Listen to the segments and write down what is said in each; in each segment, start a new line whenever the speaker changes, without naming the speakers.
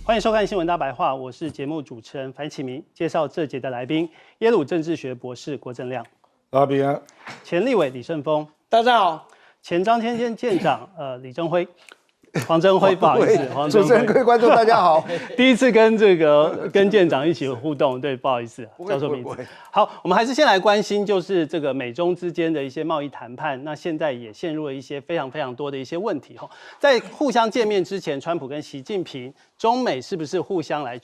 欢迎收看《新闻大白话》，我是节目主持人樊启明，介绍这节的来宾：耶鲁政治学博士郭正亮，
大家平安；
前立委李胜峰，
大家好；
前张天监舰长李登辉。黄镇辉，不好意思，
主持人、各位观众，大家好。
第一次跟舰长一起互动，对，不好意思，叫错名字。好，我们还是先来关心，就是这个美中之间的一些贸易谈判，那现在也陷入了一些非常多的一些问题哈。在互相见面之前，川普跟习近平，中美是不是互相来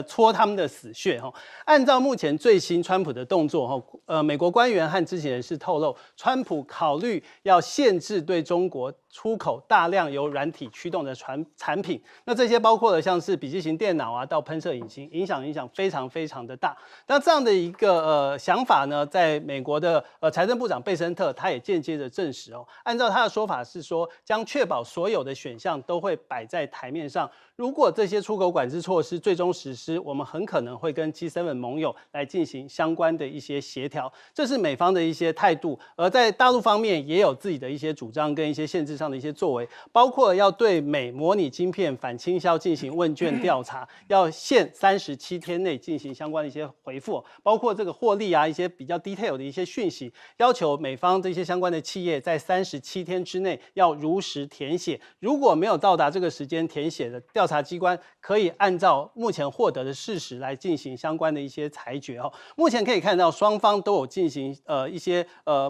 戳他们的死穴哈？按照目前最新川普的动作哈，美国官员和知情人士透露，川普考虑要限制对中国出口大量由软体驱动的产品，那这些包括了像是笔记型电脑啊，到喷射引擎，影响非常的大。那这样的一个想法呢，在美国的财政部长贝森特他也间接的证实哦，按照他的说法是说，将确保所有的选项都会摆在台面上。如果这些出口管制措施最终实施，我们很可能会跟 G7 盟友来进行相关的一些协调，这是美方的一些态度。而在大陆方面也有自己的一些主张跟一些限制上的一些作为，包括要对美模拟晶片反倾销进行问卷调查，要限37天内进行相关的一些回复，包括这个获利啊一些比较 detail 的一些讯息，要求美方这些相关的企业在37天之内要如实填写，如果没有到达这个时间填写的调查机关可以按照目前获得的事实来进行相关的一些裁决哦。目前可以看到双方都有进行一些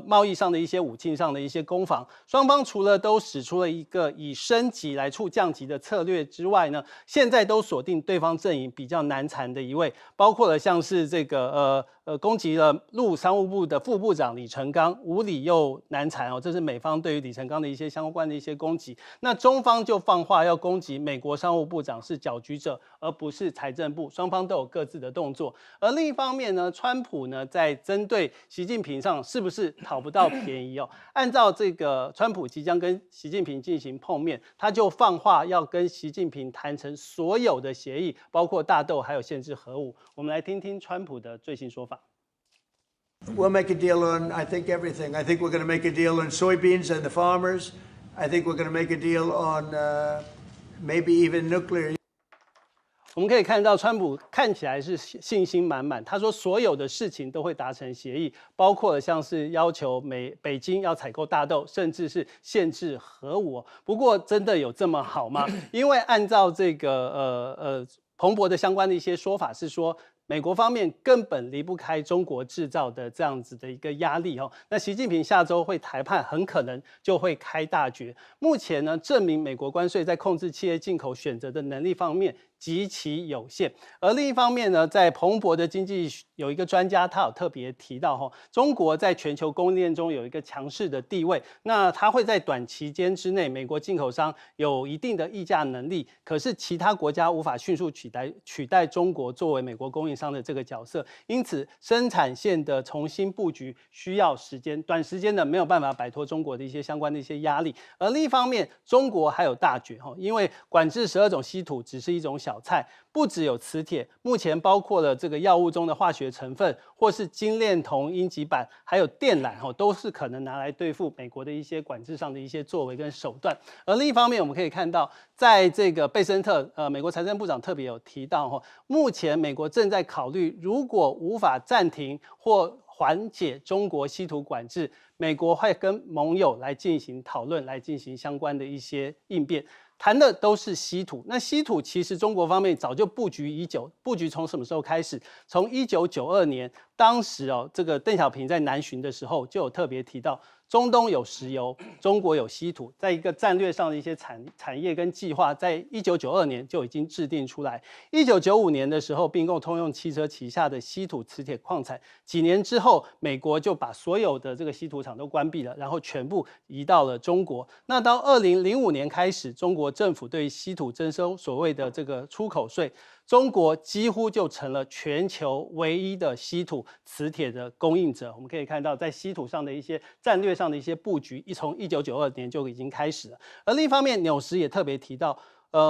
贸易上的一些武器上的一些攻防，双方除了都使出了一个以升级来处降级的策略之外呢，现在都锁定对方阵营比较难缠的一位，包括了像是这个攻击了陆商务部的副部长李成钢，无理又难缠哦，这是美方对于李成钢的一些相关的一些攻击。那中方就放话要攻击美国商务部长是搅局者，而不是财政部，双方都有各自的动作。而另一方面呢，川普呢在针对习近平上是不是讨不到便宜哦？按照这个川普即将跟习近平进行碰面，他就放话要跟习近平谈成所有的协议，包括大豆还有限制核武。我们来听听川普的最新说法。
We'll make a deal on, I think, everything. I think we're going to make a deal on soybeans and the farmers. I think we're going to make a deal on maybe even nuclear.
我们可以看到，川普看起来是信心满满。他说，所有的事情都会达成协议，包括了像是要求北京要采购大豆，甚至是限制核武。不过，真的有这么好吗？因为按照这个彭博的相关的一些说法是说，美国方面根本离不开中国制造的这样子的一个压力哦。那习近平下周会谈判，很可能就会开大决。目前呢，证明美国关税在控制企业进口选择的能力方面极其有限。而另一方面呢，在彭博的经济有一个专家，他有特别提到中国在全球供应链中有一个强势的地位。那他会在短期间之内，美国进口商有一定的议价能力，可是其他国家无法迅速取代中国作为美国供应商的这个角色。因此，生产线的重新布局需要时间，短时间的没有办法摆脱中国的一些相关的一些压力。而另一方面，中国还有大决因为管制12种稀土只是一种小菜，不只有磁铁，目前包括了这个药物中的化学成分，或是精炼铜、阴极板，还有电缆都是可能拿来对付美国的一些管制上的一些作为跟手段。而另一方面，我们可以看到，在这个贝森特美国财政部长特别有提到目前美国正在考虑，如果无法暂停或缓解中国稀土管制，美国会跟盟友来进行讨论，来进行相关的一些应变。谈的都是稀土，那稀土其实中国方面早就布局已久，布局从什么时候开始？从1992年，当时这个邓小平在南巡的时候就有特别提到，中东有石油，中国有稀土，在一个战略上的一些产业跟计划，在1992年就已经制定出来。1995年的时候，并购通用汽车旗下的稀土磁铁矿产，几年之后，美国就把所有的这个稀土厂都关闭了，然后全部移到了中国。那到2005年开始，中国政府对稀土征收所谓的这个出口税，中国几乎就成了全球唯一的稀土磁铁的供应者。我们可以看到，在稀土上的一些战略上的一些布局，从1992年就已经开始了。而另一方面，纽时也特别提到，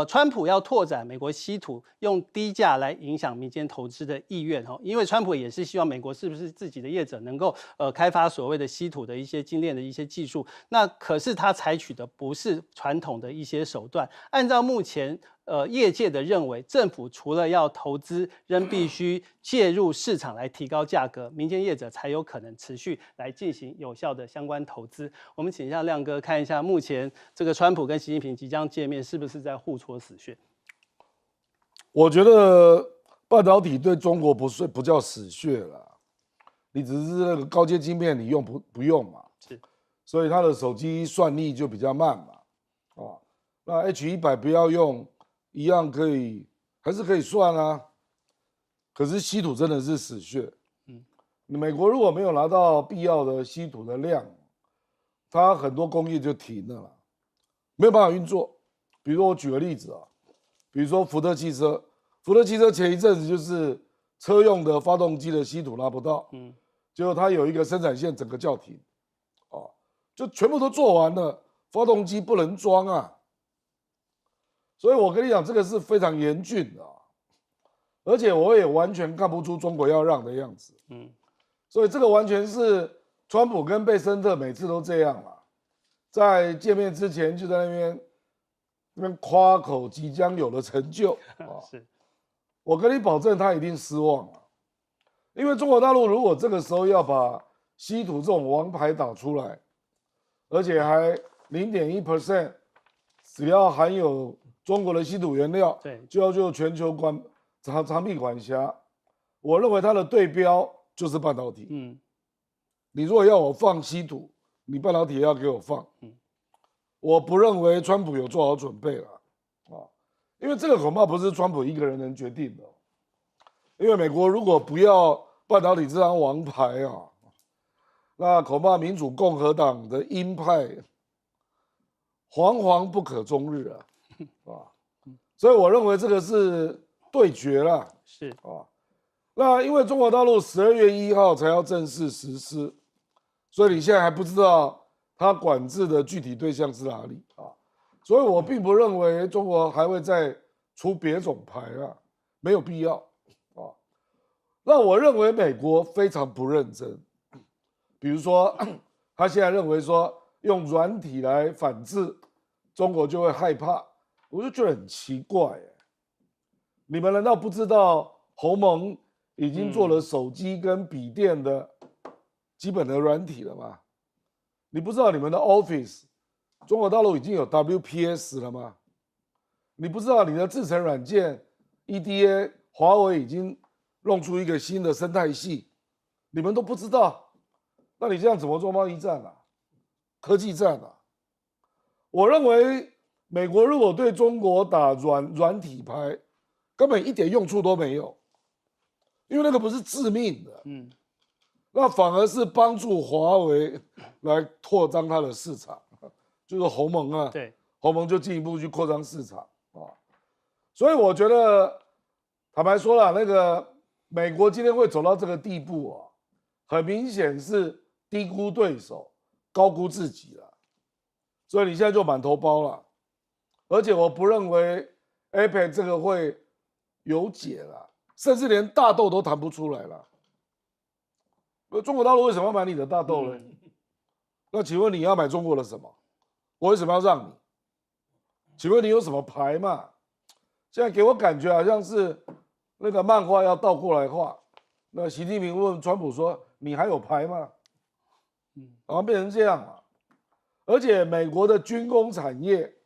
川普要拓展美国稀土，用低价来影响民间投资的意愿因为川普也是希望美国是不是自己的业者能够开发所谓的稀土的一些精炼的一些技术，那可是他采取的不是传统的一些手段，按照目前业界的认为，政府除了要投资，仍必须介入市场来提高价格，民间业者才有可能持续来进行有效的相关投资。我们请一下亮哥看一下，目前这个川普跟习近平即将见面，是不是在互戳死穴？
我觉得半导体对中国不叫死穴啦，你只是那个高阶晶片你用不用嘛？
是，
所以它的手机算力就比较慢嘛。哦，那 H100不要用，一样可以，还是可以算啊。可是稀土真的是死穴。美国如果没有拿到必要的稀土的量，它很多工业就停了啦，没有办法运作。比如说我举个例子啊，比如说福特汽车，福特汽车前一阵子就是车用的发动机的稀土拿不到，结果它有一个生产线整个叫停，哦，就全部都做完了，发动机不能装啊。所以我跟你讲，这个是非常严峻的啊，而且我也完全看不出中国要让的样子。所以这个完全是川普跟贝森特每次都这样啦，在见面之前就在那边夸口即将有的成就啊。
是，
我跟你保证，他一定失望了，因为中国大陆如果这个时候要把稀土这种王牌打出来，而且还0.1%，只要含有中国的稀土原料，
对，
就要就全球长臂管辖。我认为它的对标就是半导体。你如果要我放稀土，你半导体也要给我放。我不认为川普有做好准备了啊，因为这个恐怕不是川普一个人能决定的。因为美国如果不要半导体这张王牌啊，那恐怕民主共和党的鹰派惶惶不可终日啊。所以我认为这个是对决了。
是
啊。那因为中国大陆12月1号才要正式实施，所以你现在还不知道它管制的具体对象是哪里啊？所以我并不认为中国还会再出别种牌啊，没有必要啊。那我认为美国非常不认真，比如说他现在认为说用软体来反制中国就会害怕，我就觉得很奇怪你们难道不知道鸿蒙已经做了手机跟笔电的基本的软体了吗？你不知道你们的 Office 中国大陆已经有 WPS 了吗？你不知道你的制程软件 EDA 华为已经弄出一个新的生态系，你们都不知道，那你这样怎么做贸易战啊？科技战啊？我认为美国如果对中国打软体牌，根本一点用处都没有。因为那个不是致命的，那反而是帮助华为来扩张它的市场，就是鸿蒙啊，
对，
鸿蒙就进一步去扩张市场啊，所以我觉得，坦白说了，那个美国今天会走到这个地步啊，很明显是低估对手，高估自己了，所以你现在就满头包了，而且我不认为 APEC 这个会有解了。甚至连大豆都谈不出来了。中国大陆为什么要买你的大豆呢？那请问你要买中国的什么？我为什么要让你？请问你有什么牌嘛？现在给我感觉好像是那个漫画要倒过来画。那习近平问川普说：“你还有牌吗？”好像变成这样了。而且美国的军工产业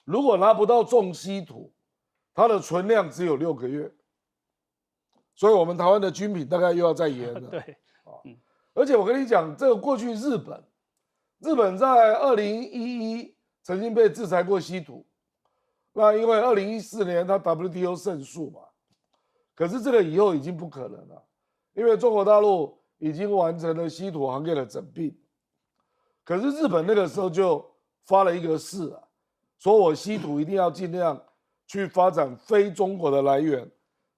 如果拿不到重稀土，它的存量只有6个月。所以我们台湾的军品大概又要再延了。
对，
而且我跟你讲，这个过去日本在2011曾经被制裁过稀土，那因为2014年它 WTO 胜诉嘛，可是这个以后已经不可能了，因为中国大陆已经完成了稀土行业的整并。可是日本那个时候就发了一个誓啊，说我稀土一定要尽量去发展非中国的来源。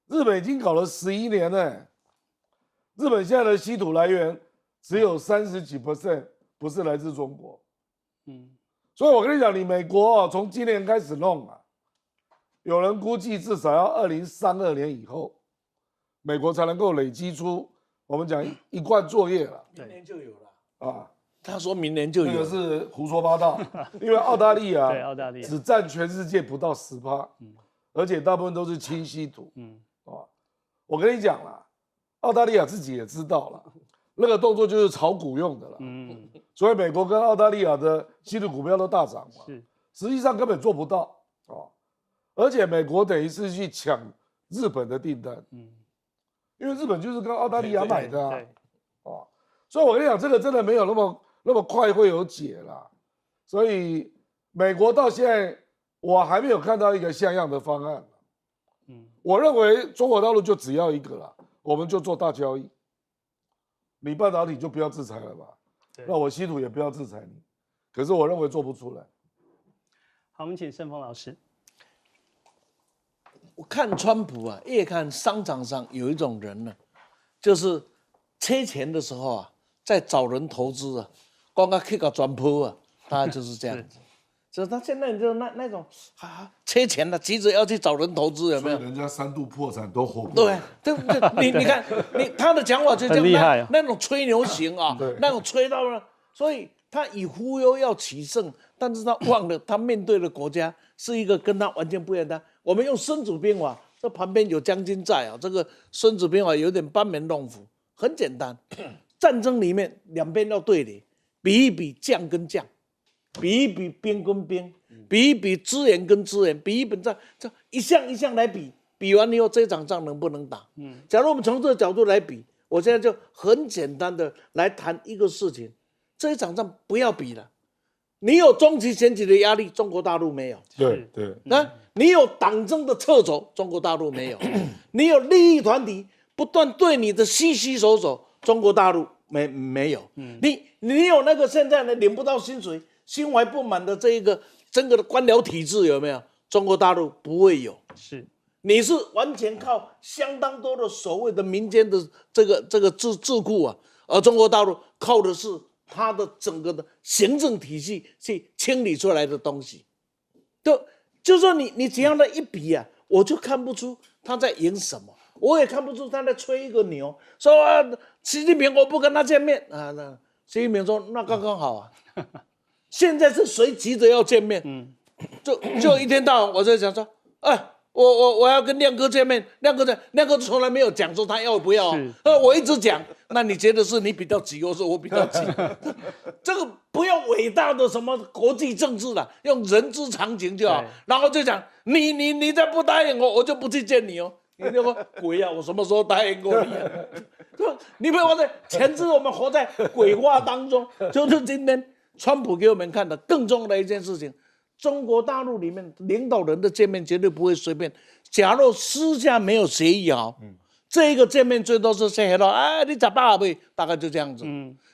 日本已经搞了11年了，日本现在的稀土来源只有30几%不是来自中国。所以我跟你讲，你美国从今年开始弄啊，有人估计至少要2032年以后，美国才能够累积出我们讲一贯作业了。
明年就有了
啊。
他说明年就有，
那个是胡说八道，因为澳大利亚
对，澳大利亚
只占全世界不到10%，而且大部分都是清稀土。我跟你讲啦，澳大利亚自己也知道了，那个动作就是炒股用的啦。所以美国跟澳大利亚的稀土股票都大涨嘛，实际上根本做不到而且美国等于是去抢日本的订单，因为日本就是跟澳大利亚买的所以我跟你讲，这个真的没有那么快会有解啦。所以美国到现在我还没有看到一个像样的方案。我认为中国大陆就只要一个啦，我们就做大交易，你半导体就不要制裁了吧，那我稀土也不要制裁你。可是我认为做不出来。
好，我们请盛峰老师。
我看川普啊，越看商场上有一种人呢，就是缺钱的时候啊，在找人投资啊，光他去搞转坡啊，他就是这样子。就是他现在就那种缺钱了，急着要去找人投资，有没有？
人家3度破产都活不了。
对，你看他的讲法就这样，
很厉害
那种吹牛型啊，那种吹到了，所以他以忽悠要取胜，但是他忘了他面对的国家是一个跟他完全不一样的。我们用孙子兵法，这旁边有将军在啊，这个孙子兵法有点班门弄斧，很简单。战争里面两边要对垒，比一比将跟将。比一比兵跟兵，比一比资源跟资源，比一比这一项一项来比，比完以后这场仗能不能打？假如我们从这个角度来比，我现在就很简单的来谈一个事情，这一场仗不要比了。你有中期选举的压力，中国大陆没有。
对，
你有党争的掣肘，中国大陆没有。你有利益团体不断对你的悉悉守守，中国大陆没有。你有那个现在呢领不到薪水，心怀不满的这一个整个的官僚体制有没有？中国大陆不会有，你是完全靠相当多的所谓的民间的这个智库啊，而中国大陆靠的是它的整个的行政体系去清理出来的东西。就说你只要那一比啊，我就看不出他在赢什么，我也看不出他在吹一个牛，说习近平我不跟他见面啊，那习近平说那刚刚好啊。现在是谁急着要见面？就一天到晚我在想说，我要跟亮哥见面，亮哥从来没有讲说他要不要我一直讲，那你觉得是你比较急，或是我比较急？这个不要伟大的什么国际政治了，用人之常情就好。然后就讲你再不答应我，我就不去见你哦。你就说鬼啊，我什么时候答应过你啊？你不要忘记，前次我们活在鬼话当中，就是今天。川普给我们看的更重要的一件事情，中国大陆里面领导人的见面绝对不会随便。假如私下没有协议好，这一个见面最多是 say hello， 你咋办呗？大概就这样子。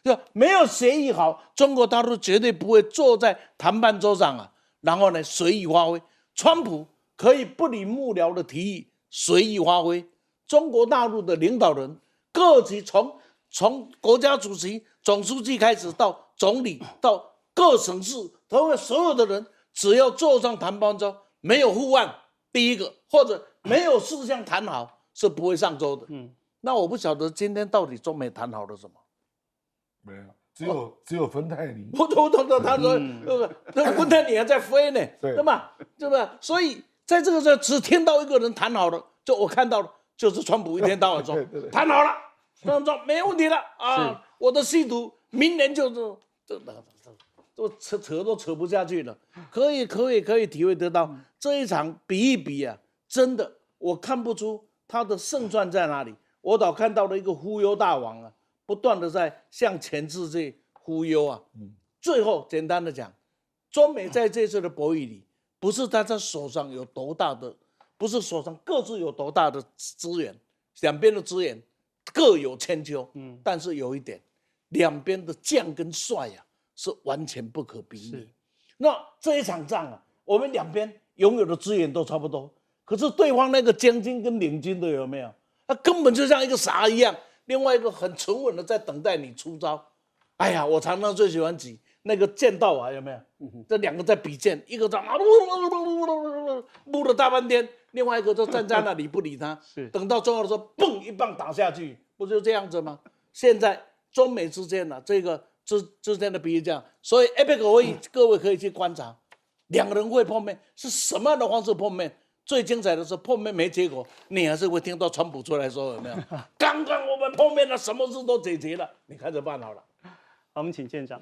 就没有协议好，中国大陆绝对不会坐在谈判桌上啊，然后呢随意发挥。川普可以不理幕僚的提议，随意发挥。中国大陆的领导人各级从国家主席、总书记开始到总理到各省市，所有的人只要坐上谈判桌，没有护案，第一个或者没有事项谈好，是不会上桌的。那我不晓得今天到底中美谈好了什么？
没有，只有芬太尼。
他说，芬太尼还在飞呢，对吧？对吧？所以在这个时候，只听到一个人谈好了，就我看到了，就是川普一天到晚说谈好了，他说没问题了啊，我的稀土明年就是。都扯都扯不下去了，可以体会得到这一场比一比啊，真的我看不出他的胜算在哪里，我倒看到了一个忽悠大王啊，不断的在向全世界忽悠啊。最后简单的讲，中美在这次的博弈里，不是他在手上有多大的，不是手上各自有多大的资源，两边的资源各有千秋，但是有一点。两边的将跟帅啊是完全不可比拟。那这一场仗啊，我们两边拥有的资源都差不多，可是对方那个将军跟领军的有没有？他根本就像一个傻一样，另外一个很沉稳的在等待你出招。哎呀，我常常最喜欢举那个剑道啊，有没有？这两个在比剑，一个在撸了大半天，另外一个就站在那里不理他，等到最后的时候，嘣一棒打下去，不就这样子吗？现在。中美之间呢，这个之间的比喻这样，所以 APEC 会议各位可以去观察，两个人会碰面是什么样的方式碰面，最精彩的是碰面没结果，你还是会听到川普出来说有没有？刚刚我们碰面了，什么事都解决了，你看着办好了。
好，我们请舰长。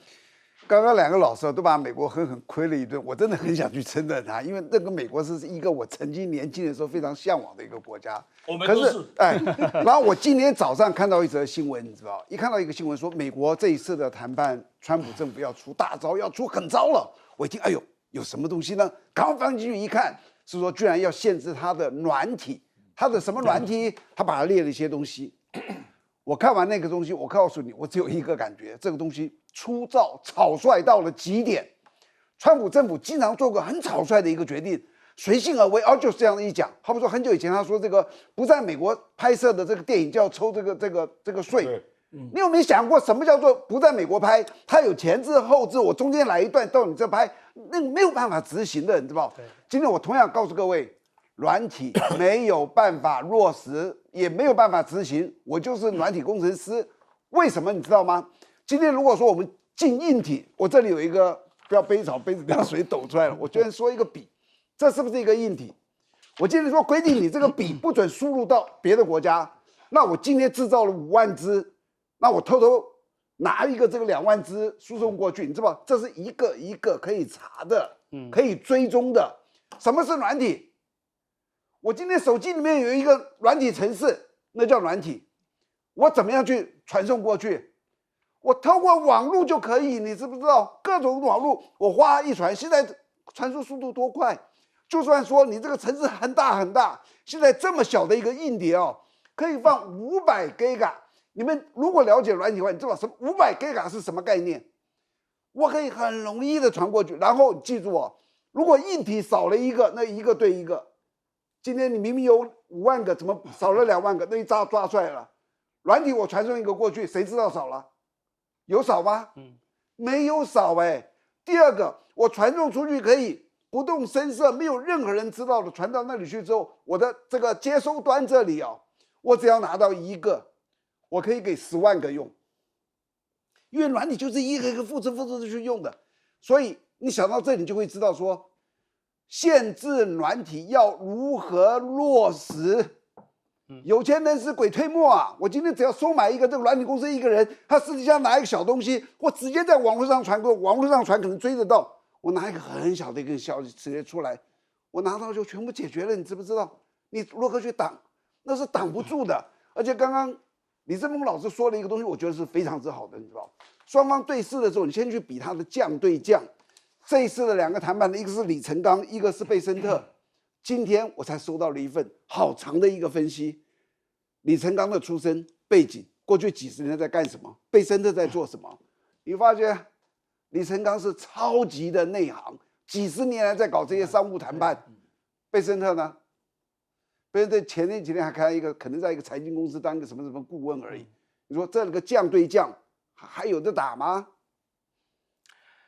刚刚两个老师都把美国狠狠亏了一顿，我真的很想去称赞他，因为那个美国是一个我曾经年轻的时候非常向往的一个国家。
我们都是。
然后我今天早上看到一则新闻，你知道，一看到一个新闻说美国这一次的谈判，川普政府要出大招，要出狠招了。我一听，哎呦，有什么东西呢？刚放进去一看，是说居然要限制它的软体，它的什么软体？他把它列了一些东西。我看完那个东西，我告诉你，我只有一个感觉，这个东西粗糙、草率到了极点。川普政府经常做个很草率的一个决定，随性而为，就是这样的一讲。好比说，很久以前他说这个不在美国拍摄的这个电影就要抽这个税。你有没有想过什么叫做不在美国拍？他有前置后置，我中间来一段到你这拍，那个没有办法执行的，你知道？今天我同样告诉各位。软体没有办法落实，也没有办法执行。我就是软体工程师，为什么你知道吗？今天如果说我们进硬体，我这里有一个不要杯子，杯子让水抖出来了。我居然说一个笔，这是不是一个硬体？我今天说规定你这个笔不准输入到别的国家，那我今天制造了5万支，那我偷偷拿一个这个2万支输送过去，你知道吗？这是一个一个可以查的，可以追踪的。什么是软体？我今天手机里面有一个软体程式，那叫软体。我怎么样去传送过去？我透过网络就可以，你知不知道？各种网络，我哗一传，现在传输速度多快？就算说你这个程式很大很大，现在这么小的一个硬碟哦，可以放500 Giga。你们如果了解软体的话，你知道什么500 Giga 是什么概念？我可以很容易的传过去。然后记住哦，如果硬体少了一个，那一个对一个。今天你明明有5万个，怎么少了2万个？那一抓出来了。软体我传送一个过去，谁知道少了？有少吗？没有少哎。第二个，我传送出去可以不动声色，没有任何人知道的传到那里去之后，我的这个接收端这里哦，我只要拿到一个，我可以给10万个用。因为软体就是一个一个复制的去用的，所以你想到这里，你就会知道说。限制软体要如何落实？有钱能使鬼推磨啊！我今天只要收买一个这个软体公司一个人，他私底下拿一个小东西，或直接在网络上传，网络上传可能追得到。我拿一个很小的一个消息直接出来，我拿到就全部解决了，你知不知道？你如何去挡？那是挡不住的。而且刚刚李正峰老师说了一个东西，我觉得是非常之好的，你知道，双方对视的时候，你先去比他的将对将。这一次的2个谈判的，一个是李成钢，一个是贝森特。今天我才收到了一份好长的一个分析，李成钢的出身背景，过去几十年在干什么，贝森特在做什么。你发觉李成钢是超级的内行，几十年来在搞这些商务谈判。贝森特呢？贝森特前几天还开一个，可能在一个财经公司当一个什么顾问而已。你说这个将对将还有得打吗？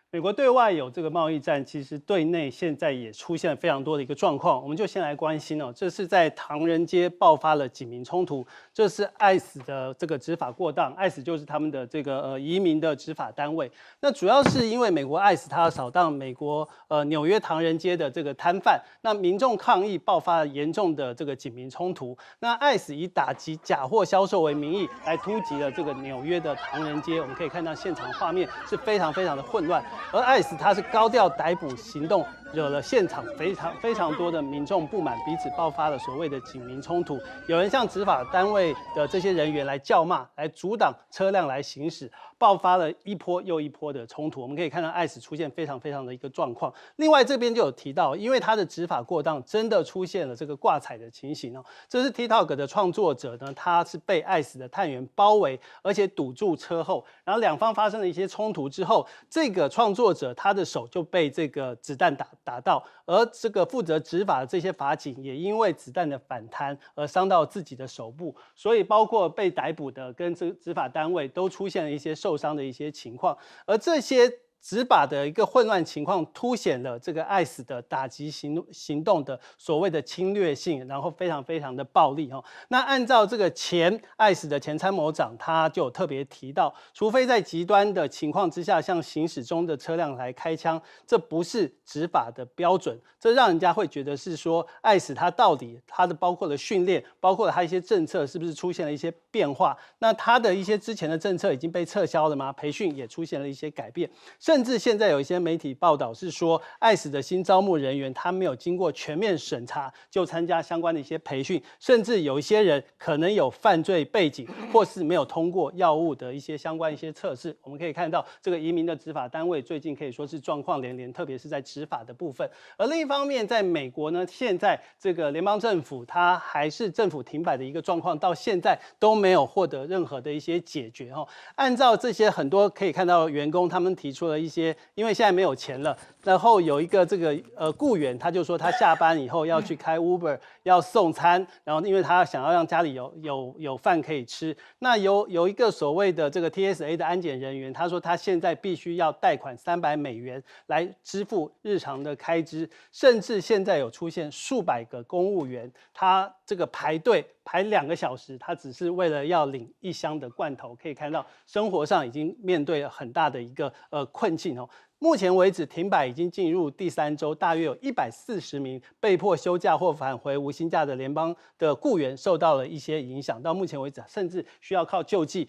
美国对外有这个贸易战，其实对内现在也出现了非常多的一个状况，我们就先来关心哦。这是在唐人街爆发了警民冲突，这是 ICE 的这个执法过当 ，ICE 就是他们的这个移民的执法单位。那主要是因为美国 ICE 它要扫荡美国纽约唐人街的这个摊贩，那民众抗议爆发了严重的这个警民冲突。那 ICE 以打击假货销售为名义来突击了这个纽约的唐人街，我们可以看到现场画面是非常的混乱。而 ICE 它是高调逮捕行动，惹了现场非常多的民众不满，彼此爆发了所谓的警民冲突。有人向执法单位的这些人员来叫骂，来阻挡车辆来行驶，爆发了一波又一波的冲突。我们可以看到 ICE 出现非常的一个状况。另外这边就有提到，因为它的执法过当，真的出现了这个挂彩的情形哦。这是 TikTok 的创作者呢，他是被 ICE 的探员包围，而且堵住车后，然后两方发生了一些冲突之后，这个创作者他的手就被这个子弹打到，而这个负责执法的这些法警也因为子弹的反弹而伤到自己的手部，所以包括被逮捕的跟这执法单位都出现了一些受伤的一些情况，而这些执法的一个混乱情况，凸显了这个 ICE 的打击行动的所谓的侵略性，然后非常非常的暴力哦。那按照这个前 ICE 的前参谋长，他就有特别提到，除非在极端的情况之下，向行驶中的车辆来开枪，这不是执法的标准。这让人家会觉得是说 ICE 它到底它的包括了训练，包括了它一些政策是不是出现了一些变化？那它的一些之前的政策已经被撤销了吗？培训也出现了一些改变，甚至现在有一些媒体报道是说 ICE 的新招募人员他没有经过全面审查就参加相关的一些培训，甚至有一些人可能有犯罪背景，或是没有通过药物的一些相关一些测试。我们可以看到这个移民的执法单位最近可以说是状况连连，特别是在执法的部分。而另一方面，在美国呢，现在这个联邦政府它还是政府停摆的一个状况，到现在都没有获得任何的一些解决哦。按照这些很多可以看到员工他们提出了一些，因为现在没有钱了，然后有一个这个雇员他就说他下班以后要去开 Uber 要送餐，然后因为他想要让家里有饭可以吃。那有一个所谓的这个 TSA 的安检人员，他说他现在必须要贷款$300来支付日常的开支，甚至现在有出现数百个公务员，他这个排队排2个小时，他只是为了要领1箱的罐头，可以看到生活上已经面对很大的一个困境哦。目前为止，停摆已经进入第3周，大约有140名被迫休假或返回无薪假的联邦的雇员受到了一些影响。到目前为止，甚至需要靠救济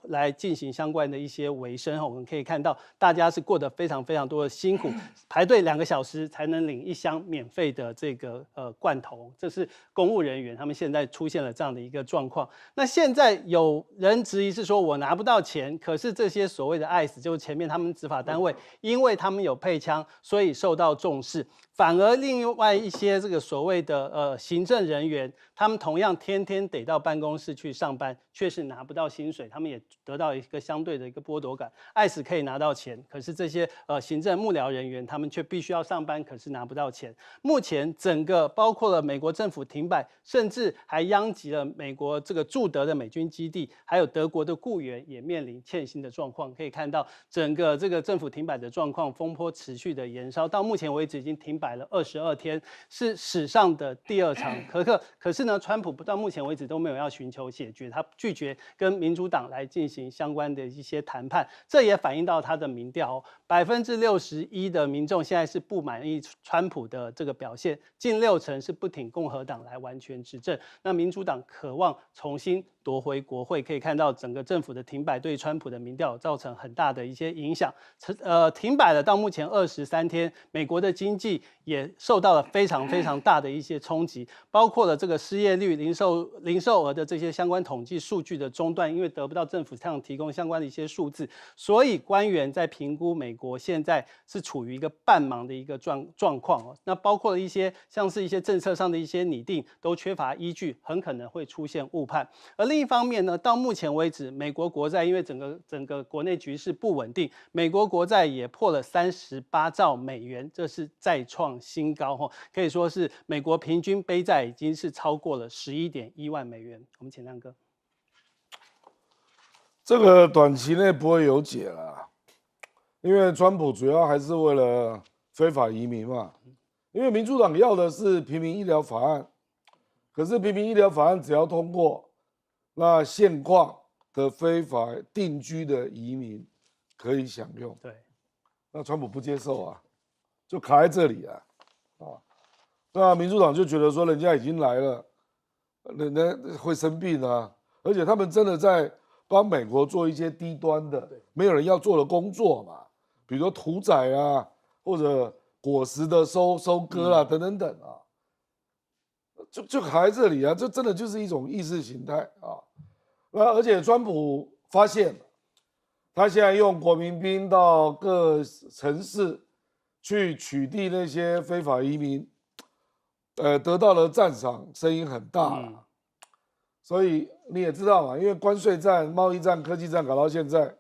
来进行相关的一些维生。我们可以看到，大家是过得非常非常多的辛苦，排队2个小时才能领1箱免费的这个罐头。这是公务人员他们现在出现了这样的一个状况。那现在有人质疑是说，我拿不到钱，可是这些所谓的 ICE， 就是前面他们执法单位。因为他们有配枪，所以受到重视。反而另外一些这个所谓的行政人员，他们同样天天得到办公室去上班，却是拿不到薪水，他们也得到一个相对的一个剥夺感。ICE可以拿到钱，可是这些行政幕僚人员他们却必须要上班，可是拿不到钱。目前整个包括了美国政府停摆，甚至还殃及了美国这个驻德的美军基地，还有德国的雇员也面临欠薪的状况。可以看到整个这个政府停摆的状况，风波持续的延烧，到目前为止已经停摆了22天，是史上的第2场。可是呢，川普到目前为止都没有要寻求解决，他拒绝跟民主党来进行相关的一些谈判，这也反映到他的民调哦，61%的民众现在是不满意川普的这个表现，近60%是不挺共和党来完全执政。那民主党渴望重新夺回国会，可以看到整个政府的停摆对川普的民调造成很大的一些影响。停摆了到目前23天，美国的经济也受到了非常非常大的一些冲击，包括了这个失业率、零售额的这些相关统计数据的中断，因为得不到政府上提供相关的一些数字，所以官员在评估美国现在是处于一个半盲的一个状况哦。那包括了一些像是一些政策上的一些拟定都缺乏依据，很可能会出现误判。而另一方面呢，到目前为止，美国国债因为整个国内局势不稳定，美国国债也破了38兆美元，这是再创新高哦，可以说是美国平均背债已经是超过了11.1万美元。我们请亮哥。
这个短期内不会有解了，因为川普主要还是为了非法移民嘛。因为民主党要的是平民医疗法案，可是平民医疗法案只要通过，那现况的非法定居的移民可以享用。
对，
那川普不接受啊，就卡在这里啊。那民主党就觉得说人家已经来了，人家会生病啊，而且他们真的在帮美国做一些低端的没有人要做的工作嘛，比如说屠宰啊，或者果实的收割啦，等等等啊，就卡在这里啊，这真的就是一种意识形态啊。那而且川普发现，他现在用国民兵到各城市去取缔那些非法移民，得到的赞赏声音很大了。所以你也知道嘛，因为关税战、贸易战、科技战搞到现在，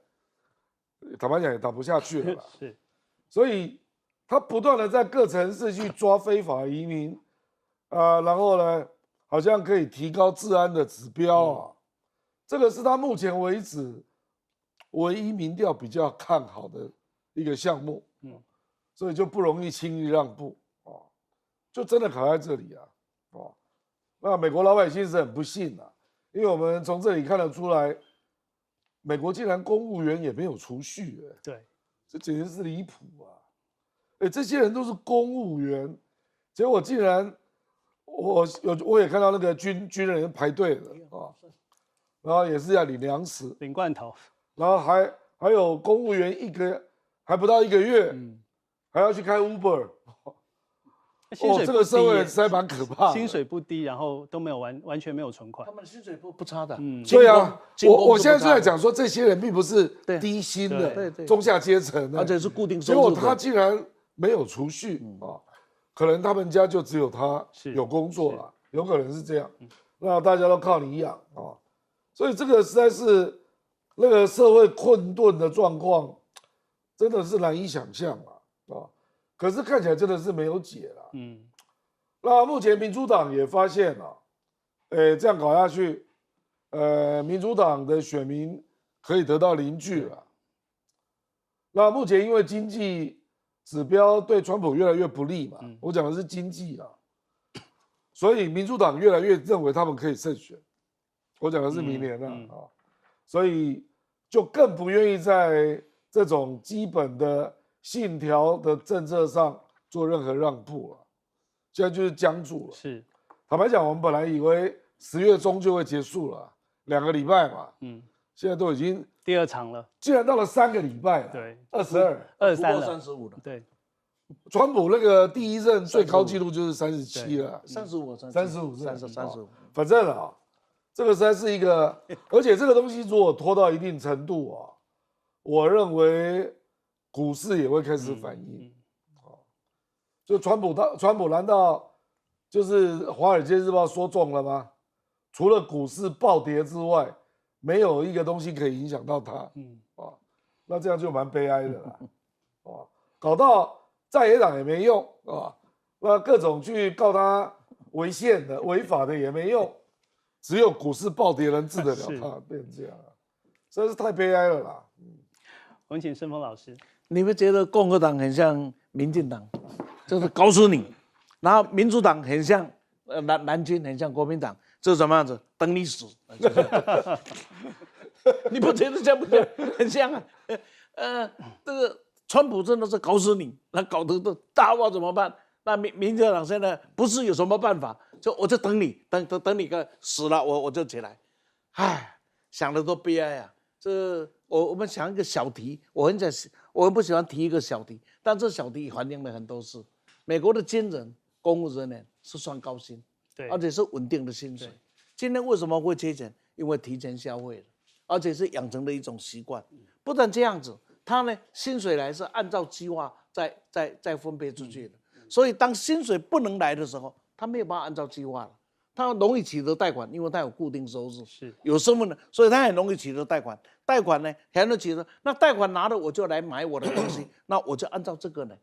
坦白讲也打不下去了啦。
是，
所以他不断的在各城市去抓非法移民，然后呢，好像可以提高治安的指标啊。这个是他目前为止唯一民调比较看好的一个项目，所以就不容易轻易让步啊，就真的卡在这里啊，哦，那美国老百姓是很不幸啊，因为我们从这里看得出来，美国竟然公务员也没有储蓄，
对，
这简直是离谱啊！这些人都是公务员，结果竟然我也看到那个军人排队了啊，然后也是要领粮食，
领罐头，
然后还有公务员还不到1个月，还要去开 Uber， 这个社会实在蛮可怕的，
薪水不低，然后都没有完全没有存款
他。们薪水不差的，
对啊，我现在就在
讲，
讲说这些人并不是低薪的
对
中下阶层的，
而且是固定收
结
入的。
果他竟然没有储蓄啊，可能他们家就只有他有工作了，有可能是这样，那大家都靠你养啊，所以这个实在是那个社会困顿的状况，真的是难以想象啊，可是看起来真的是没有解了，那目前民主党也发现了，这样搞下去，民主党的选民可以得到凝聚了。那目前因为经济指标对川普越来越不利嘛，我讲的是经济啊，所以民主党越来越认为他们可以胜选。我讲的是明年啊，所以就更不愿意在这种基本的信条的政策上做任何让步了。现在就是僵住了。
是，
坦白讲，我们本来以为10月中就会结束了，2个礼拜嘛，现在都已经
第2场了，
竟然到了3个礼拜了，
对
，22、
23了，
35了，
对，
川普那个第一任最高纪录就是37了
35、
35，反正啊，这个实在是一个，而且这个东西如果拖到一定程度啊，我认为股市也会开始反应。就川普难道就是《华尔街日报》说中了吗？除了股市暴跌之外，没有一个东西可以影响到他。那这样就蛮悲哀的啦。搞到在野党也没用啊，那各种去告他违宪的、违法的也没用，只有股市暴跌能治得了他，变成这样啊，真是太悲哀了啦。
我们请盛峰老师，
你们觉得共和党很像民进党，就是搞死你，然后民主党很像蓝军，很像国民党，这是什么样子？等你死。你不觉得像不像？很像啊。这个川普真的是搞死你，那搞得都大话怎么办？那民进党现在不是有什么办法，我就等你，等你个死了，我就起来。唉，想的都悲哀啊。我们想一个小题，我很不喜欢提一个小题，但这小题反映了很多事。美国的军人、公务人员是算高薪，
对，
而且是稳定的薪水。今天为什么会缺钱？因为提前消费了，而且是养成了一种习惯。不但这样子，他呢薪水来是按照计划再分配出去的，所以当薪水不能来的时候，他没有办法按照计划了。他容易取得贷款，因为他有固定收入，
是
有身份的，所以他很容易取得贷款。贷款呢，很容易取得，那贷款拿了我就来买我的东西，那我就按照这个呢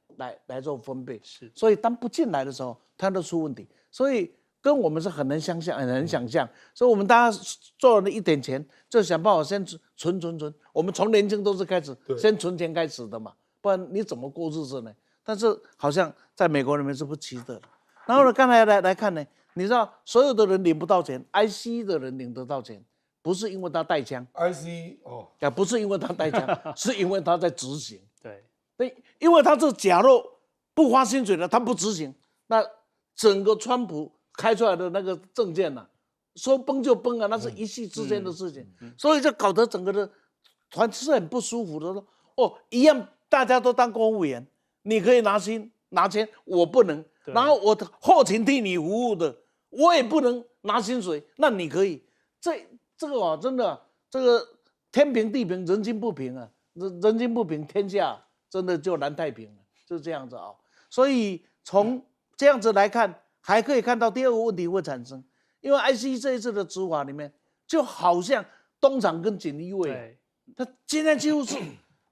来做分配。
是，
所以当不进来的时候，他都出问题。所以跟我们是很难想象，所以我们大家做了一点钱，就想办法先存。我们从年轻都是开始先存钱开始的嘛，不然你怎么过日子呢？但是好像在美国里面是不齐的。然后呢，刚才来看呢。你知道所有的人领不到钱 ，IC 的人领得到钱，不是因为他带枪
，IC
不是因为他带枪，是因为他在执行。
对，
因为他这假若不花薪水的，他不执行，那整个川普开出来的那个政见呐，说崩就崩啊，那是一夕之间的事情，所以就搞得整个的团是很不舒服的。说一样大家都当公务员，你可以拿钱，我不能。然后我后勤替你服务的，我也不能拿薪水，那你可以。这个真的，这个天平地平，人心不平啊，人心不平，天下真的就难太平了，就是这样子啊。所以从这样子来看，还可以看到第二个问题会产生，因为 IC 这一次的执法里面，就好像东厂跟锦衣卫，他今天几乎是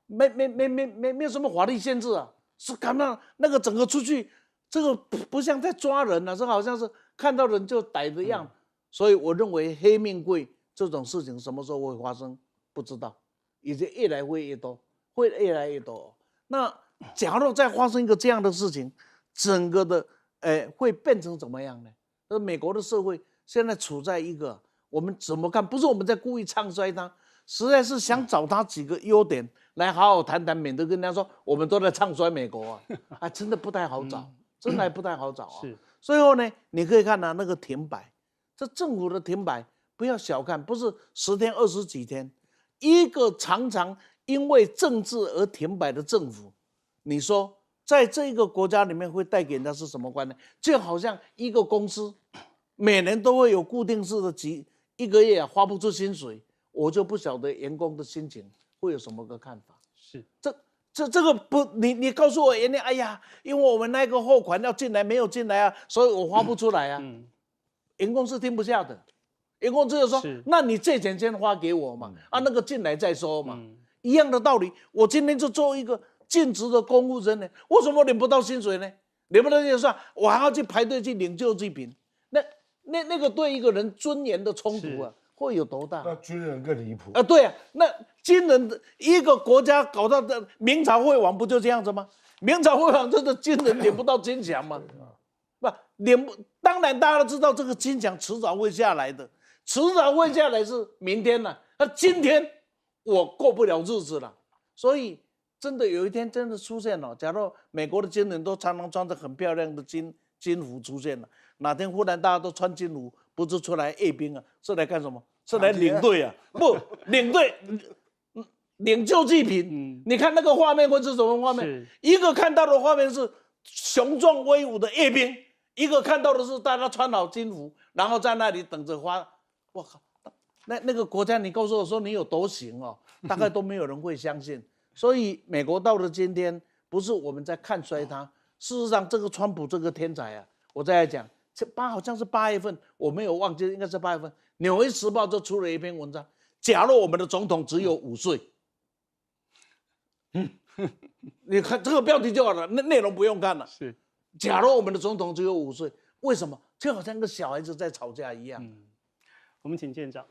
没有什么法律限制啊，是看到那个整个出去。这个不像在抓人啊，这好像是看到人就逮的样，所以我认为黑命贵这种事情什么时候会发生不知道，已经越来越多，会越来越多。那假如再发生一个这样的事情，整个的会变成怎么样呢？美国的社会现在处在一个我们怎么看？不是我们在故意唱衰它，实在是想找它几个优点来好好谈谈，免得跟人家说我们都在唱衰美国啊，真的不太好找，真的还不太好找啊。
是，
最后呢，你可以看到那个停摆，这政府的停摆不要小看，不是10天20几天，一个常常因为政治而停摆的政府，你说在这个国家里面会带给人家是什么观念？就好像一个公司每年都会有固定式的一个月发不出薪水，我就不晓得员工的心情会有什么个看法。
是，
这个不，你告诉我员工，哎呀，因为我们那个货款要进来没有进来啊，所以我发不出来啊。员工是听不下的，员工只有说，那你这钱先发给我嘛，那个进来再说嘛。一样的道理，我今天就做一个尽职的公务人员，为什么领不到薪水呢？领不到薪水算，我还要去排队去领救济品，那个对一个人尊严的冲突啊，会有多大？
那军人更离谱
对啊，那军人的一个国家搞到的明朝会亡不就这样子吗？明朝会亡，真的军人领不到金饷吗？不领不，当然大家都知道这个金饷迟早会下来的，迟早会下来是明天了，那今天我过不了日子了，所以真的有一天真的出现了，假如美国的军人都常常穿着很漂亮的军服出现了，哪天忽然大家都穿军服，不是出来阅兵啊，是来干什么？是来领队啊？不，领队领救济品。你看那个画面会是什么画面？一个看到的画面是雄壮威武的阅兵，一个看到的是大家穿好军服，然后在那里等着发。我靠，那个国家，你告诉我说你有多行哦，大概都没有人会相信。所以美国到了今天，不是我们在看衰它，事实上这个川普这个天才啊，我再来讲，好像是8月份，我没有忘记，应该是8月份，《纽约时报》就出了一篇文章，假如我们的总统只有5岁，你看这个标题就好了，内容不用看了。
是，
假如我们的总统只有5岁，为什么？就好像跟小孩子在吵架一样。
我们请舰长。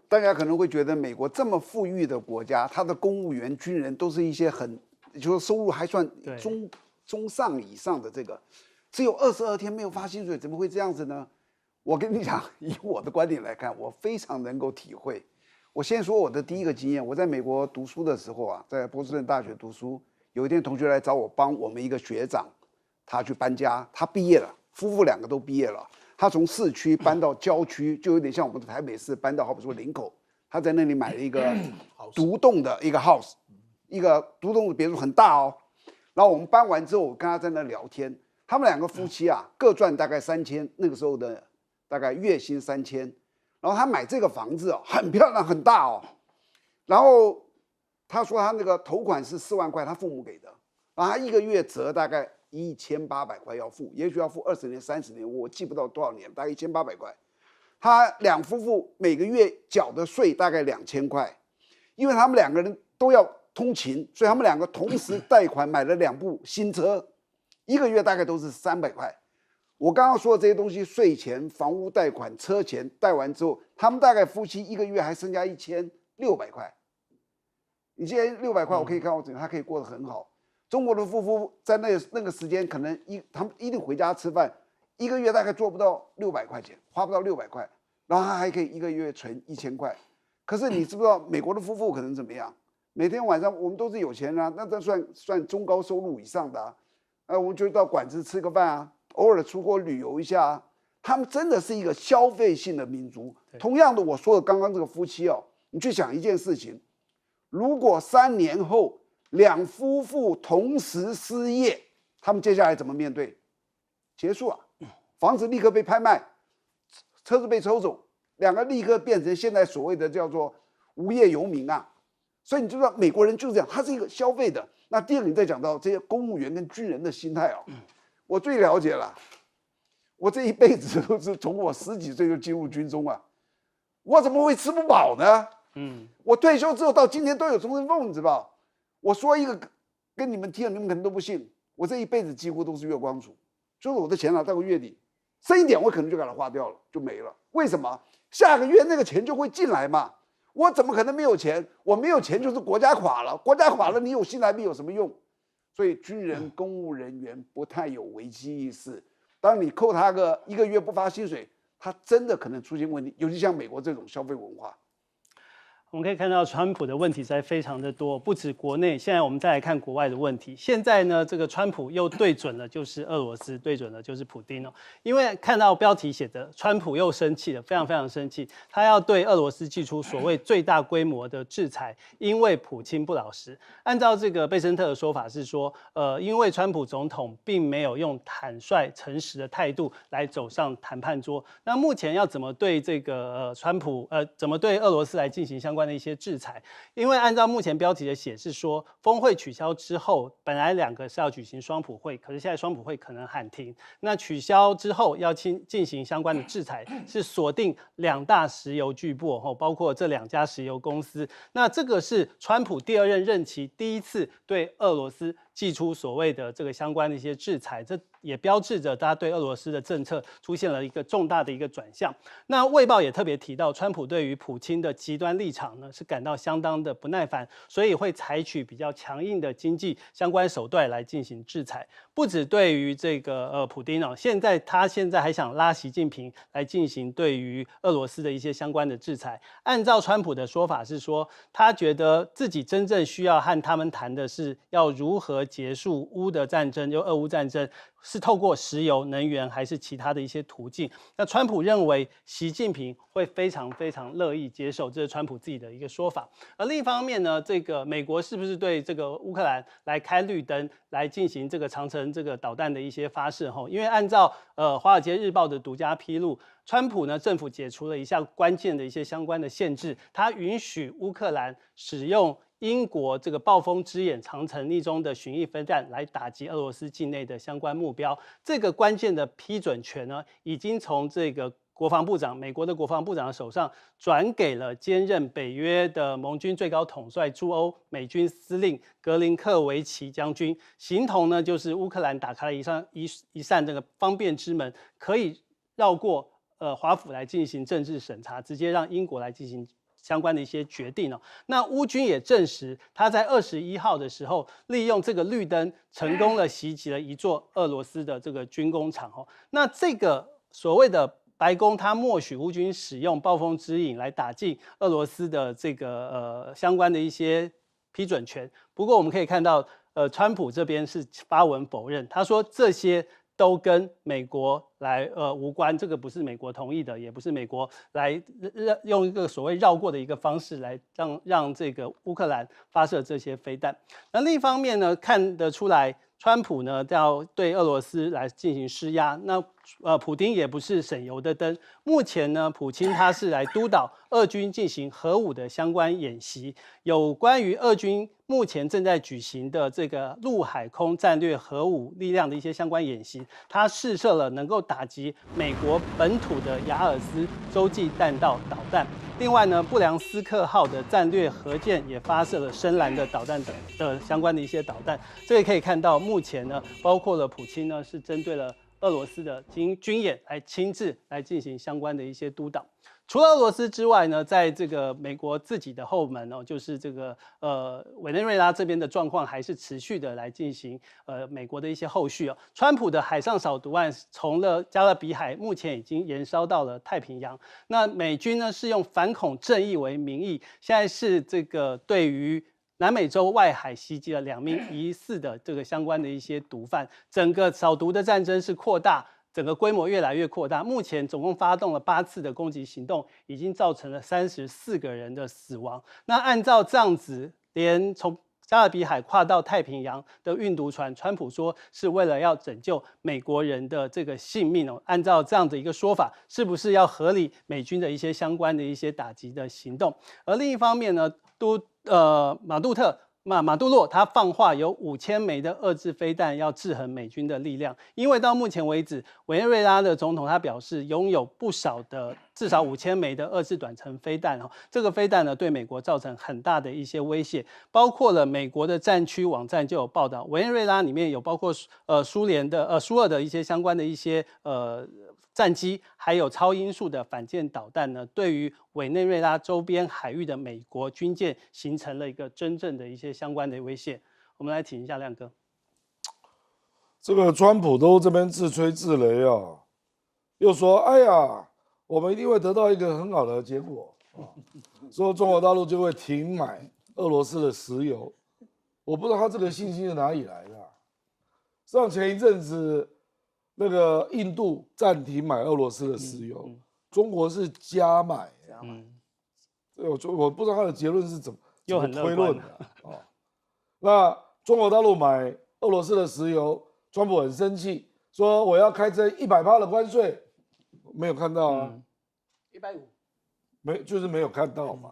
大家可能会觉得美国这么富裕的国家，他的公务员、军人都是一些就是收入还算中上以上的这个，只有22天没有发薪水，怎么会这样子呢？我跟你讲，以我的观点来看，我非常能够体会。我先说我的第一个经验，我在美国读书的时候啊，在波士顿大学读书，有一天同学来找我帮我们一个学长，他去搬家，他毕业了，夫妇2个都毕业了。他从市区搬到郊区，就有点像我们的台北市搬到好比说林口，他在那里买了一个独栋的一个 house， 一个独栋的别墅，很大哦。然后我们搬完之后，我跟他在那聊天，他们2个夫妻啊，各赚大概3000，那个时候的大概月薪3000。然后他买这个房子哦，很漂亮，很大哦。然后他说他那个头款是4万块，他父母给的，然后他1个月折大概1800块要付，也许要付20年、30年，我记不到多少年，大概1800块。他2夫妇每个月缴的税大概2000块，因为他们2个人都要通勤，所以他们2个同时贷款买了2部新车，1个月大概都是300块。我刚刚说的这些东西，税前、房屋贷款、车钱贷完之后，他们大概夫妻1个月还剩下1600块。你现在600块，我可以看到他可以过得很好。中国的夫妇在那个时间，可能他们一定回家吃饭，1个月大概做不到600块钱，花不到600块，然后他还可以1个月存1000块。可是你知不知道美国的夫妇可能怎么样？每天晚上我们都是有钱人啊，那这算中高收入以上的啊，我们就到馆子吃个饭啊，偶尔出国旅游一下啊。他们真的是一个消费性的民族。同样的，我说的刚刚这个夫妻哦，你去想一件事情，如果3年后2夫妇同时失业，他们接下来怎么面对？结束了，房子立刻被拍卖，车子被抽走，2个立刻变成现在所谓的叫做无业游民啊。所以你就知道美国人就是这样，他是一个消费的。那第二个，你再讲到这些公务员跟军人的心态哦，我最了解了。我这一辈子都是从我10几岁就进入军中啊，我怎么会吃不饱呢？我退休之后到今天都有终身俸，你知道？我说一个跟你们听，你们可能都不信，我这一辈子几乎都是月光族，就是我的钱啊，到个月底剩一点，我可能就给它花掉了，就没了。为什么？下个月那个钱就会进来嘛。我怎么可能没有钱？我没有钱就是国家垮了，国家垮了，你有新台币有什么用？所以军人、公务人员不太有危机意识。当你扣他1个月不发薪水，他真的可能出现问题，尤其像美国这种消费文化。
我们可以看到，川普的问题实在非常的多，不止国内。现在我们再来看国外的问题。现在呢，这个川普又对准了就是俄罗斯，对准了就是普丁哦。因为看到标题写的，川普又生气了，非常非常生气，他要对俄罗斯祭出所谓最大规模的制裁，因为普京不老实。按照这个贝森特的说法是说，因为川普总统并没有用坦率、诚实的态度来走上谈判桌。那目前要怎么对这个川普怎么对俄罗斯来进行相关的一些制裁？因为按照目前标题的写是说，峰会取消之后，本来2个是要举行双普会，可是现在双普会可能喊停。那取消之后要进行相关的制裁，是锁定2大石油巨擘，包括这2家石油公司。那这个是川普第2任任期第一次对俄罗斯祭出所谓的这个相关的一些制裁，这也标志着大家对俄罗斯的政策出现了一个重大的一个转向。那《卫报》也特别提到，川普对于普京的极端立场呢是感到相当的不耐烦，所以会采取比较强硬的经济相关手段来进行制裁。不止对于这个普丁哦，他现在还想拉习近平来进行对于俄罗斯的一些相关的制裁。按照川普的说法是说，他觉得自己真正需要和他们谈的是要如何结束俄乌战争，是透过石油、能源还是其他的一些途径？那川普认为习近平会非常非常乐意接受，这是川普自己的一个说法。而另一方面呢，这个美国是不是对这个乌克兰来开绿灯，来进行这个长程这个导弹的一些发射？因为按照华尔街日报的独家披露，川普呢政府解除了一项关键的一些相关的限制，他允许乌克兰使用英国这个暴风之眼长程逆中的巡弋飞弹来打击俄罗斯境内的相关目标。这个关键的批准权呢，已经从这个美国的国防部长的手上转给了兼任北约的盟军最高统帅驻欧美军司令格林克维奇将军，形同呢就是乌克兰打开了一扇这个方便之门，可以绕过华府来进行政治审查，直接让英国来进行相关的一些决定哦。那乌军也证实，他在21号的时候，利用这个绿灯，成功的袭击了一座俄罗斯的这个军工厂哦。那这个所谓的白宫，他默许乌军使用暴风之影来打进俄罗斯的这个相关的一些批准权。不过我们可以看到，川普这边是发文否认，他说这些都跟美国来无关，这个不是美国同意的，也不是美国来用一个所谓绕过的一个方式来让这个乌克兰发射这些飞弹。那另一方面呢，看得出来，川普呢要对俄罗斯来进行施压。那普丁也不是省油的灯。目前呢，普京他是来督导俄军进行核武的相关演习。有关于俄军目前正在举行的这个陆海空战略核武力量的一些相关演习，他试射了能够打击美国本土的雅尔斯洲际弹道导弹。另外呢，布良斯克号的战略核舰也发射了深蓝的导弹的相关的一些导弹。这个可以看到，目前呢，包括了普京呢，是针对了俄罗斯的军演来亲自来进行相关的一些督导。除了俄罗斯之外呢，在这个美国自己的后门哦，就是这个委内瑞拉这边的状况还是持续的来进行美国的一些后续哦。川普的海上扫毒案从了加勒比海，目前已经延烧到了太平洋。那美军呢是用反恐正义为名义，现在是这个对于南美洲外海袭击了2名疑似的这个相关的一些毒贩，整个扫毒的战争是扩大。整个规模越来越扩大，目前总共发动了8次的攻击行动，已经造成了34个人的死亡。那按照这样子，连从加勒比海跨到太平洋的运毒船，川普说是为了要拯救美国人的这个性命哦。按照这样的一个说法，是不是要合理美军的一些相关的一些打击的行动？而另一方面呢，马杜罗他放话有5000枚的遏制飞弹要制衡美军的力量，因为到目前为止，委内瑞拉的总统他表示拥有不少的至少5000枚的遏制短程飞弹哦，这个飞弹呢对美国造成很大的一些威胁，包括了美国的战区网站就有报道，委内瑞拉里面有包括苏俄的一些相关的一些战机，还有超音速的反舰导弹呢，对于委内瑞拉周边海域的美国军舰形成了一个真正的一些相关的威胁。我们来请一下亮哥。
这个川普都这边自吹自擂啊，又说哎呀，我们一定会得到一个很好的结果啊，说中国大陆就会停买俄罗斯的石油。我不知道他这个信心是哪里来的啊。上前一阵子，那个印度暂停买俄罗斯的石油，中国是加买。我不知道他的结论是怎么推论的啊。那中国大陆买俄罗斯的石油，川普很生气，说我要开征100%的关税，没有看到啊
150，
就是没有看到嘛，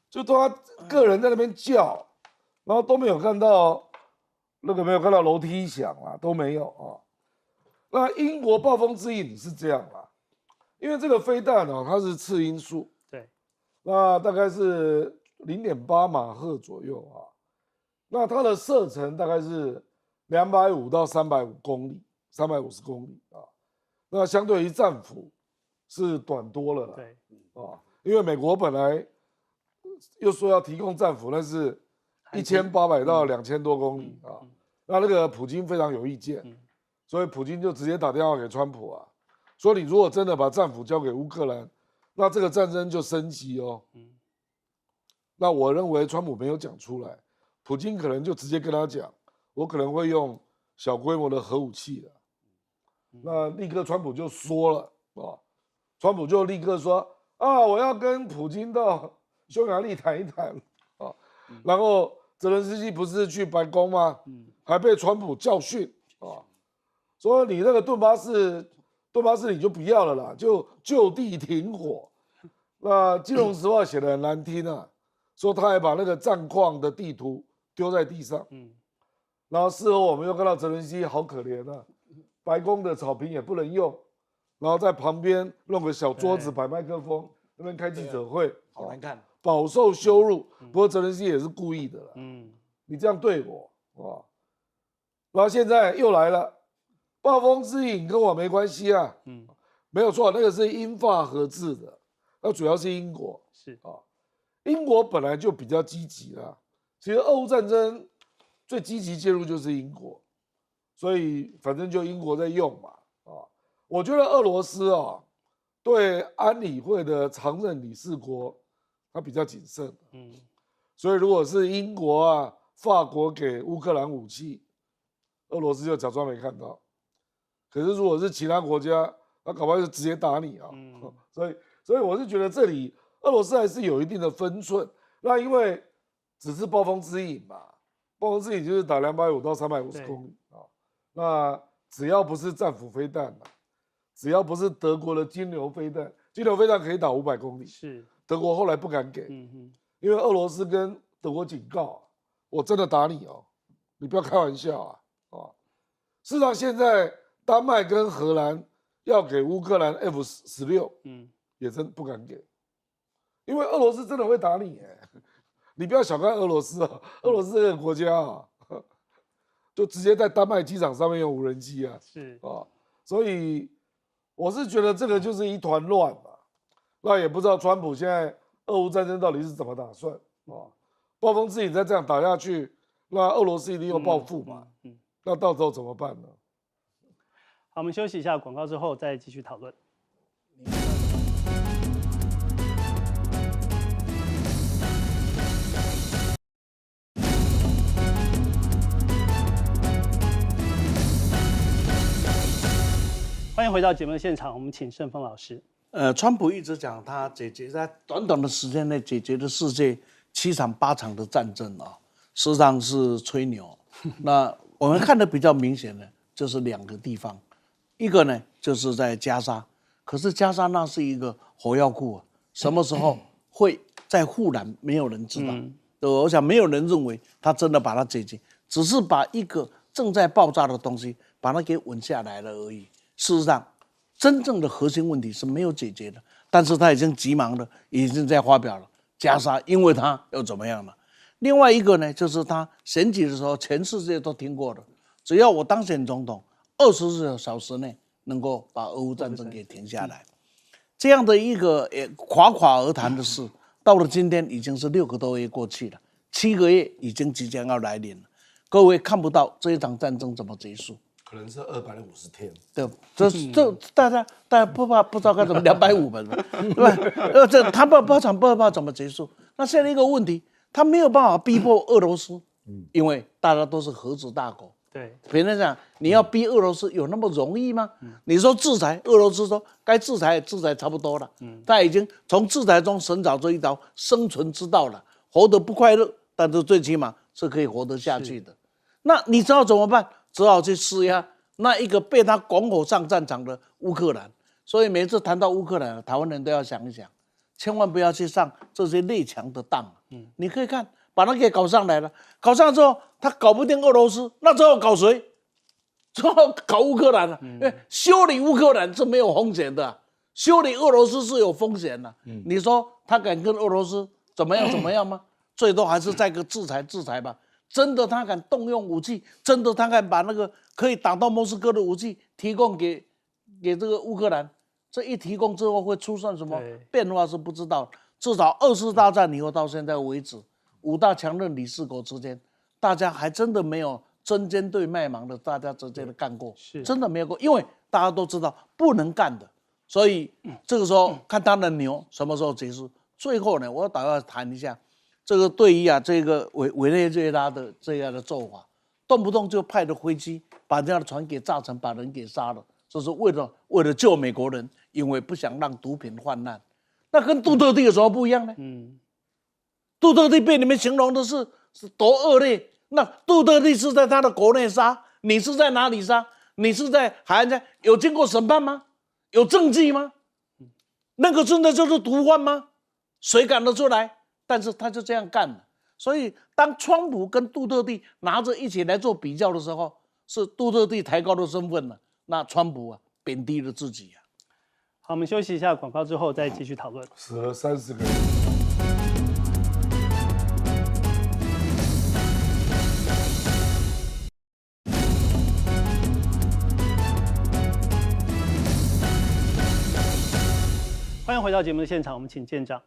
就他个人在那边叫，然后都没有看到没有看到楼梯响啊，都没有啊。那英国暴风之影是这样啦，因为这个飞弹啊，它是次音速，
对，
那大概是0.8马赫左右啊，那它的射程大概是250到350公里，350公里啊，那相对于战斧是短多了啦，
对，
啊，因为美国本来又说要提供战斧，但是1800到2000多公里啊，那个普京非常有意见，所以普京就直接打电话给川普啊，说你如果真的把战斧交给乌克兰，那这个战争就升级哦。那我认为川普没有讲出来，普京可能就直接跟他讲，我可能会用小规模的核武器了。那立刻川普就说了啊，川普就立刻说啊，我要跟普京到匈牙利谈一谈啊。然后泽连斯基不是去白宫吗？还被川普教训啊，说你那个顿巴斯你就不要了啦，就地停火。那《金融时报》写的很难听啊，说他还把那个战况的地图丢在地上。然后事后我们又看到泽连斯基好可怜啊，白宫的草坪也不能用，然后在旁边弄个小桌子摆麦克风，那边开记者会，
好难看，
饱受羞辱。不过泽连斯基也是故意的啦，你这样对我啊，然后现在又来了，暴风之影跟我没关系啊，没有错，那个是英法合制的，那主要是英国
是
啊，英国本来就比较积极啦，其实俄乌战争最积极介入就是英国，所以反正就英国在用嘛啊，我觉得俄罗斯啊对安理会的常任理事国他比较谨慎，所以如果是英国啊、法国给乌克兰武器，俄罗斯就假装没看到。可是如果是其他国家，那搞不好就直接打你啊。所以我是觉得这里俄罗斯还是有一定的分寸。那因为只是暴风之影嘛，暴风之影就是打250到350公里啊。那只要不是战斧飞弹啊，只要不是德国的金牛飞弹，金牛飞弹可以打500公里。
是，
德国后来不敢给，因为俄罗斯跟德国警告，我真的打你哦，你不要开玩笑啊！事实上现在丹麦跟荷兰要给乌克兰 F-16，也真不敢给，因为俄罗斯真的会打你哎，你不要小看俄罗斯啊，俄罗斯这个国家啊，就直接在丹麦机场上面用无人机啊，
是
啊，所以我是觉得这个就是一团乱嘛，那也不知道川普现在俄乌战争到底是怎么打算啊？暴风之影再这样打下去，那俄罗斯一定又报复嘛，那到时候怎么办呢？
好，我们休息一下广告之后再继续讨论。欢迎回到节目的现场，我们请盛峰老师。
川普一直讲他在短短的时间内解决了世界7场8场的战争啊，实际上是吹牛。那我们看的比较明显的就是2个地方，一个呢就是在加沙，可是加沙那是一个火药库啊，什么时候会再复燃，没有人知道。我想没有人认为他真的把它解决，只是把一个正在爆炸的东西把它给稳下来了而已。事实上，真正的核心问题是没有解决的，但是他已经急忙的已经在发表了加沙，因为他又怎么样了？另外一个呢，就是他选举的时候，全世界都听过的，只要我当选总统，24小时内能够把俄乌战争给停下来，这样的一个垮而谈的事，到了今天已经是6个多月过去了，7个月已经即将要来临了。各位看不到这一场战争怎么结束，
可能是250天。
对，这大家不知道该怎么250嘛，对吧？这他不知道怎么结束。那现在一个问题，他没有办法逼迫俄罗斯，因为大家都是核子大国。
对，
别人讲你要逼俄罗斯有那么容易吗？你说制裁，俄罗斯说该制裁也制裁差不多了，他已经从制裁中寻找出一条生存之道了，活得不快乐，但是最起码是可以活得下去的。那你知道怎么办？只好去施压那一个被他拱火上战场的乌克兰。所以每次谈到乌克兰，台湾人都要想一想，千万不要去上这些列强的当。你可以看。把他给搞上来了，搞上之后他搞不定俄罗斯，那之后搞谁？之后搞乌克兰了，因为修理乌克兰是没有风险的，修理俄罗斯是有风险的。你说他敢跟俄罗斯怎么样吗？最多还是再个制裁吧。真的他敢动用武器，真的他敢把那个可以打到莫斯科的武器提供给这个乌克兰，这一提供之后会出现什么变化是不知道。至少2次大战以后到现在为止。5大强韧理事国之间，大家还真的没有针尖对麦芒的，大家直接的干过，真的没有过，因为大家都知道不能干的，所以这个时候看他的牛什么时候结束。最后呢，我打算谈一下这个对于这个委内瑞拉的这样的做法，动不动就派着飞机把人家的船给炸成，把人给杀了，这是为了救美国人，因为不想让毒品泛滥。那跟杜特地有什么不一样呢？杜特地被你们形容的是多恶劣，那杜特地是在他的国内杀，你是在哪里杀？你是在海岸线有经过审判吗？有证据吗？那个真的就是毒贩吗？谁赶得出来？但是他就这样干了。所以当川普跟杜特地拿着一起来做比较的时候，是杜特地抬高了身份了，那川普贬低了自己。
好，我们休息一下广告之后再继续讨论。
死了30个人。
欢迎回到节目的现场，我们请舰长。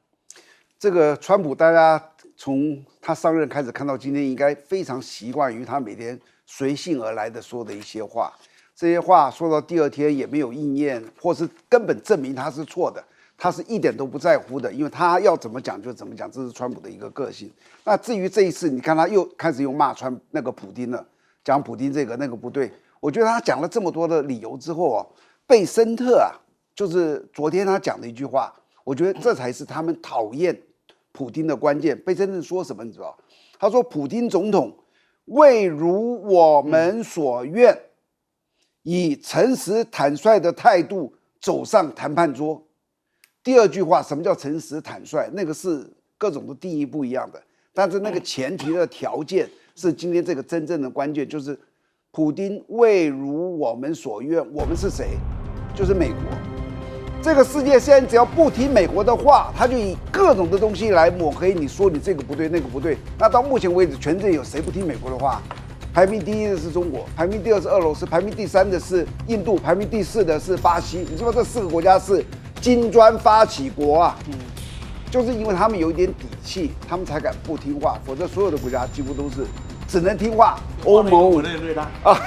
这个川普，大家从他上任开始看到今天，应该非常习惯于他每天随性而来的说的一些话。这些话说到第2天也没有应验，或是根本证明他是错的，他是一点都不在乎的，因为他要怎么讲就怎么讲，这是川普的一个个性。那至于这一次，你看他又开始骂那个普丁了，讲普丁这个那个不对。我觉得他讲了这么多的理由之后贝森特就是昨天他讲的一句话，我觉得这才是他们讨厌普丁的关键。贝森特说什么你知道？他说普丁总统未如我们所愿，以诚实坦率的态度走上谈判桌。第2句话，什么叫诚实坦率？那个是各种的定义不一样的，但是那个前提的条件是今天这个真正的关键，就是普丁未如我们所愿。我们是谁？就是美国。这个世界现在只要不听美国的话，他就以各种的东西来抹黑你，说你这个不对那个不对。那到目前为止，全世界有谁不听美国的话？排名第1的是中国，排名第2是俄罗斯，排名第3的是印度，排名第4的是巴西。你知道这4个国家是金砖发起国就是因为他们有一点底气，他们才敢不听话，否则所有的国家几乎都是只能听话。欧盟